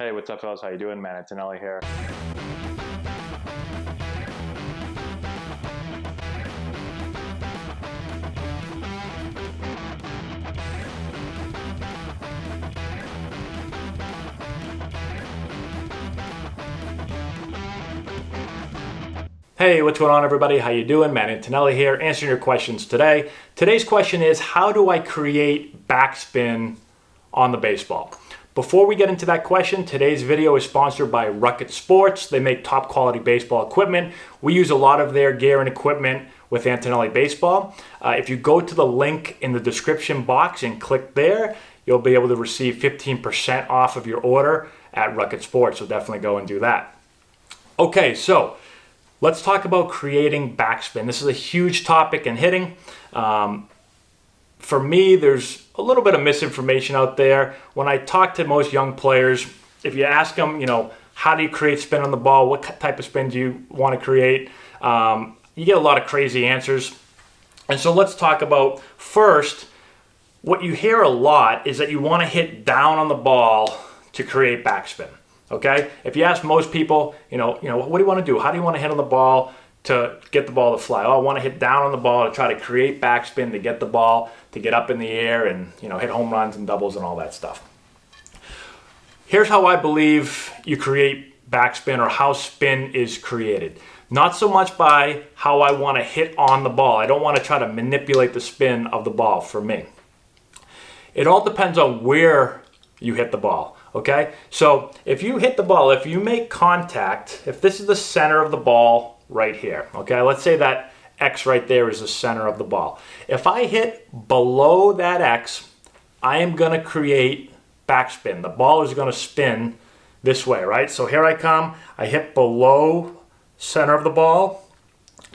Hey, what's up, fellas? How you doing? Man, Antonelli here. Hey, what's going on, everybody? How you doing? Matt Antonelli here, answering your questions today. Today's question is, how do I create backspin on the baseball? Before we get into that question, today's video is sponsored by Rocket Sports. They make top quality baseball equipment. We use a lot of their gear and equipment with Antonelli Baseball. If you go to the link in the description box and click there, you'll be able to receive 15% off of your order at Rocket Sports, so definitely go and do that. Okay, so let's talk about creating backspin. This is a huge topic in hitting. For me, there's a little bit of misinformation out there. When I talk to most young players, if you ask them, how do you create spin on the ball? What type of spin do you want to create? You get a lot of crazy answers. And so let's talk about first, what you hear a lot is that you want to hit down on the ball to create backspin. Okay, if you ask most people, what do you want to do? How do you want to hit on the ball to get the ball to fly? Oh, I want to hit down on the ball to try to create backspin to get the ball to get up in the air and hit home runs and doubles and all that stuff. Here's how I believe you create backspin, or how spin is created. Not so much by how I want to hit on the ball. I don't want to try to manipulate the spin of the ball for me. It all depends on where you hit the ball. Okay, so if you hit the ball, if you make contact, if this is the center of the ball right here, okay, let's say that X right there is the center of the ball. If I hit below that X, I am going to create backspin. The ball is going to spin this way, right? So here I come, I hit below center of the ball.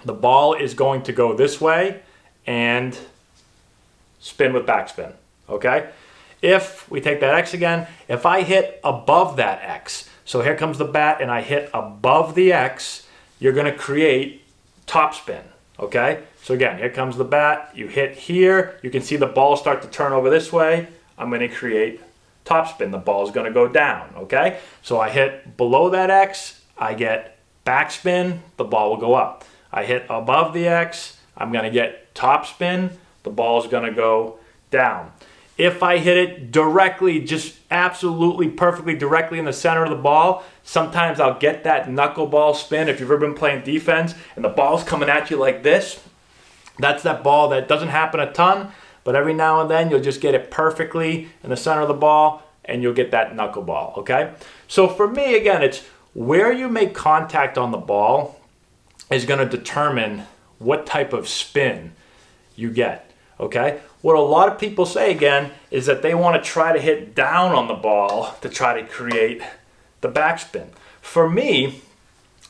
The ball is going to go this way and spin with backspin, okay? If we take that X again, if I hit above that X, so here comes the bat and I hit above the X, you're going to create topspin, okay? So again, here comes the bat, you hit here, you can see the ball start to turn over this way, I'm going to create topspin. The ball is going to go down, okay? So I hit below that X, I get backspin, the ball will go up. I hit above the X, I'm going to get topspin, the ball is going to go down. If I hit it directly, just absolutely perfectly directly in the center of the ball, sometimes I'll get that knuckleball spin. If you've ever been playing defense and the ball's coming at you like this, that's that ball. That doesn't happen a ton, but every now and then you'll just get it perfectly in the center of the ball and you'll get that knuckleball, okay? So for me, again, it's where you make contact on the ball is going to determine what type of spin you get. Okay, what a lot of people say again is that they want to try to hit down on the ball to try to create the backspin. For me,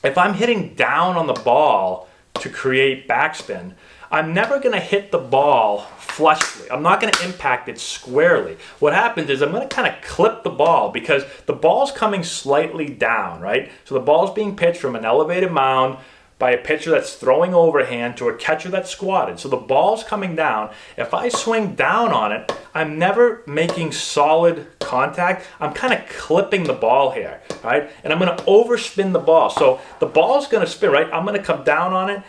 if I'm hitting down on the ball to create backspin, I'm never going to hit the ball flushly. I'm not going to impact it squarely. What happens is I'm going to kind of clip the ball because the ball's coming slightly down, right? So the ball's being pitched from an elevated mound by a pitcher that's throwing overhand to a catcher that's squatted. So the ball's coming down. If I swing down on it, I'm never making solid contact. I'm kind of clipping the ball here, right? And I'm going to overspin the ball. So the ball's going to spin, right? I'm going to come down on it.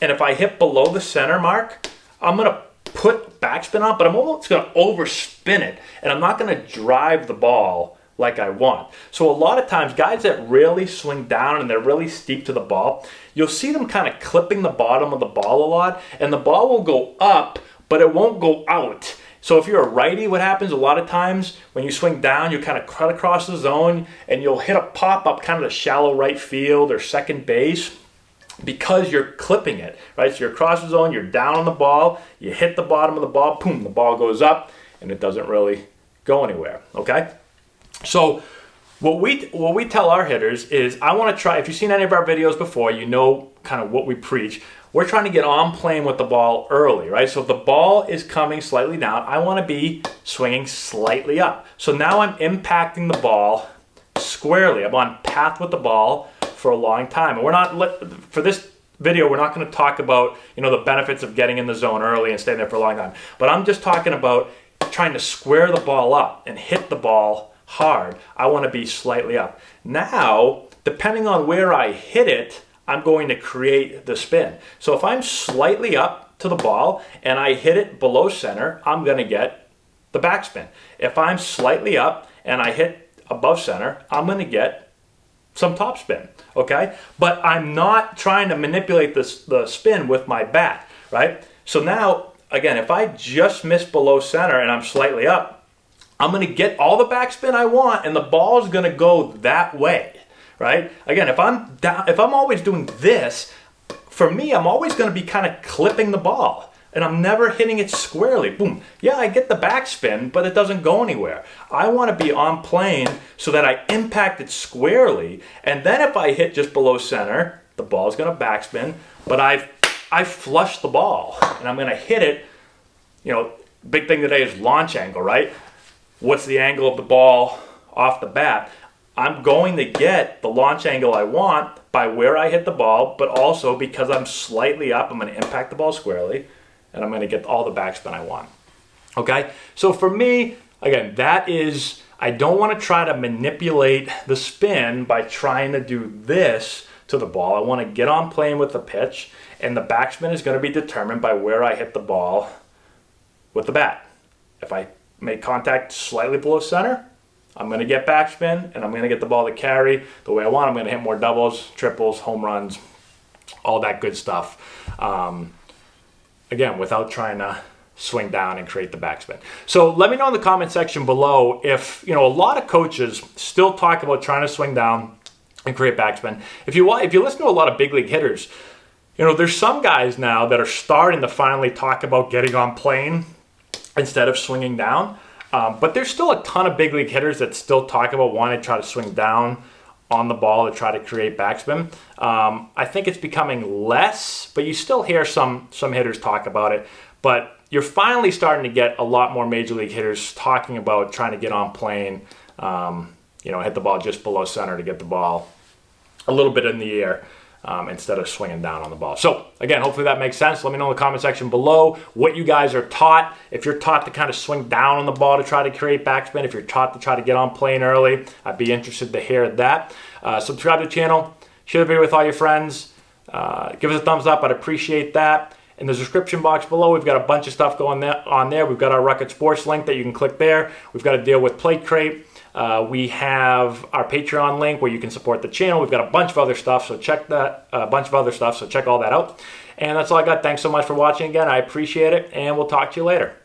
And if I hit below the center mark, I'm going to put backspin on, but I'm almost going to overspin it. And I'm not going to drive the ball like I want. So a lot of times, guys that really swing down and they're really steep to the ball, you'll see them kind of clipping the bottom of the ball a lot, and the ball will go up, but it won't go out. So if you're a righty, what happens a lot of times when you swing down, you kind of cut across the zone and you'll hit a pop-up kind of to shallow right field or second base because you're clipping it, right? So you're across the zone, you're down on the ball, you hit the bottom of the ball, boom, the ball goes up, and it doesn't really go anywhere, okay? So what we tell our hitters is, I want to try, if you've seen any of our videos before, you know kind of what we preach. We're trying to get on playing with the ball early, right? So if the ball is coming slightly down, I want to be swinging slightly up. So now I'm impacting the ball squarely. I'm on path with the ball for a long time. And we're not, for this video, we're not going to talk about, the benefits of getting in the zone early and staying there for a long time. But I'm just talking about trying to square the ball up and hit the ball hard. I want to be slightly up. Now, depending on where I hit it, I'm going to create the spin. So if I'm slightly up to the ball and I hit it below center, I'm going to get the backspin. If I'm slightly up and I hit above center, I'm going to get some topspin, okay? But I'm not trying to manipulate the spin with my bat, right? So now, again, if I just miss below center and I'm slightly up, I'm going to get all the backspin I want and the ball is going to go that way. Right? Again, if I'm always doing this, for me, I'm always going to be kind of clipping the ball and I'm never hitting it squarely. Boom. Yeah, I get the backspin, but it doesn't go anywhere. I want to be on plane so that I impact it squarely. And then if I hit just below center, the ball is going to backspin, but I flushed the ball and I'm going to hit it. You know, big thing today is launch angle, right? What's the angle of the ball off the bat? I'm going to get the launch angle I want by where I hit the ball, but also because I'm slightly up, I'm going to impact the ball squarely, and I'm going to get all the backspin I want. Okay? So for me, again, that is, I don't want to try to manipulate the spin by trying to do this to the ball. I want to get on plane with the pitch, and the backspin is going to be determined by where I hit the ball with the bat. If I make contact slightly below center, I'm going to get backspin, and I'm going to get the ball to carry the way I want. I'm going to hit more doubles, triples, home runs, all that good stuff. Again, without trying to swing down and create the backspin. So let me know in the comment section below if, you know, a lot of coaches still talk about trying to swing down and create backspin. If you listen to a lot of big league hitters, you know, there's some guys now that are starting to finally talk about getting on plane instead of swinging down. But there's still a ton of big league hitters that still talk about wanting to try to swing down on the ball to try to create backspin. I think it's becoming less, but you still hear some hitters talk about it. But you're finally starting to get a lot more major league hitters talking about trying to get on plane, you know, hit the ball just below center to get the ball a little bit in the air. Instead of swinging down on the ball. So again, hopefully that makes sense. Let me know in the comment section below what you guys are taught. If you're taught to kind of swing down on the ball to try to create backspin, if you're taught to try to get on plane early, I'd be interested to hear that. Subscribe to the channel, share the video with all your friends, give us a thumbs up, I'd appreciate that. In the description box below, we've got a bunch of stuff going on there. We've got our Rocket Sports link that you can click there. We've got a deal with Plate Crate. We have our Patreon link where you can support the channel. We've got a bunch of other stuff, so check that. So check all that out. And that's all I got. Thanks so much for watching again. I appreciate it, and we'll talk to you later.